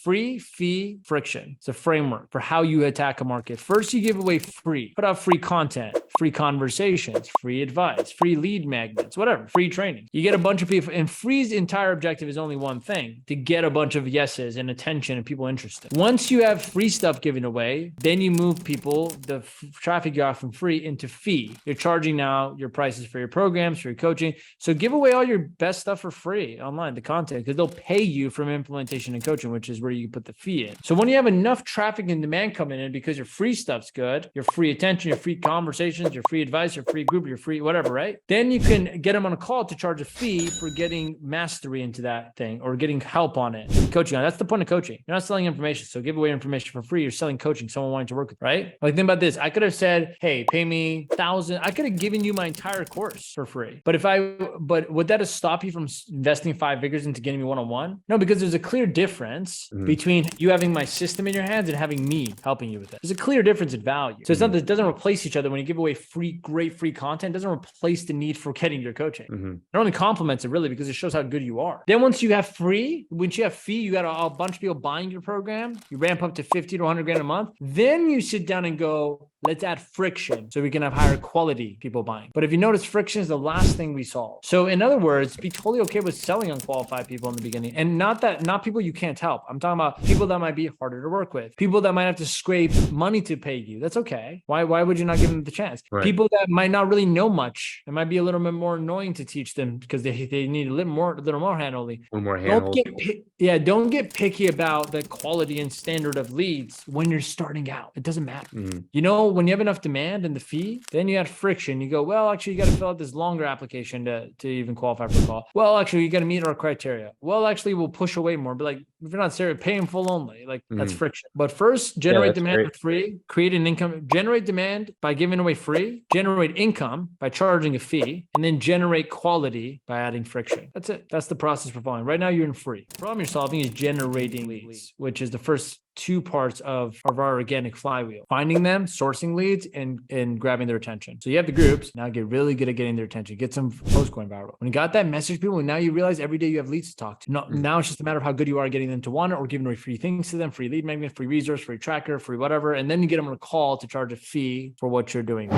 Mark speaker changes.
Speaker 1: free, fee, friction. It's a framework for how you attack a market. First, you give away free. Put out free content, free conversations, free advice, free lead magnets, whatever, free training. You get a bunch of people, and free's entire objective is only one thing: to get a bunch of yeses and attention and people interested. Once you have free stuff given away, then you move people, the traffic you got from free, into fee. You're charging now your prices for your programs, for your coaching. So give away all your best stuff for free online, the content, because they'll pay you from implementation and coaching, which is where you put the fee in. So when you have enough traffic and demand coming in because your free stuff's good, your free attention, your free conversations, your free advice, your free group, your free whatever, right? Then you can get them on a call to charge a fee for getting mastery into that thing or getting help on it, coaching on it. That's the point of coaching. You're not selling information. So give away information for free. You're selling coaching, someone wanting to work with, right? Like, think about this. I could have said, hey, pay me $1,000. I could have given you my entire course for free. But would that have stopped you from investing 5 figures into getting me one-on-one? No, because there's a clear difference between you having my system in your hands and having me helping you with it. There's a clear difference in value. So it's not that it doesn't replace each other. When you give away great free content, it doesn't replace the need for getting your coaching. It only complements it, really, because it shows how good you are. Then once you have free, once you have fee, you got a bunch of people buying your program. You ramp up to 50 to 100 grand a month. Then you sit down and go, let's add friction so we can have higher quality people buying. But if you notice, friction is the last thing we solve. So in other words, be totally okay with selling unqualified people in the beginning. And not people you can't help. I'm talking about people that might be harder to work with, people that might have to scrape money to pay you. That's okay. Why would you not give them the chance? Right. People that might not really know much. It might be a little bit more annoying to teach them because they need a little more hand-holding. Don't get picky about the quality and standard of leads when you're starting out. It doesn't matter. You know, when you have enough demand and the fee, then you add friction. You go, well, actually, you got to fill out this longer application to even qualify for a call. Well, actually, you got to meet our criteria. Well, actually, we'll push away more. But like, if you're not serious, pay in full only. Like, that's friction. But first, generate demand with free, create an income, generate demand by giving away free, generate income by charging a fee, and then generate quality by adding friction. That's it. That's the process for following. Right now, you're in free. The problem you're solving is generating leads, which is the first 2 parts of our organic flywheel: finding them, sourcing leads, and grabbing their attention. So you have the groups. Now get really good at getting their attention. Get some posts going viral. When you got that message people, and now you realize every day you have leads to talk to. Now it's just a matter of how good you are at getting them to want it, or giving away free things to them: free lead magnet, free resource, free tracker, free whatever. And then you get them on a call to charge a fee for what you're doing.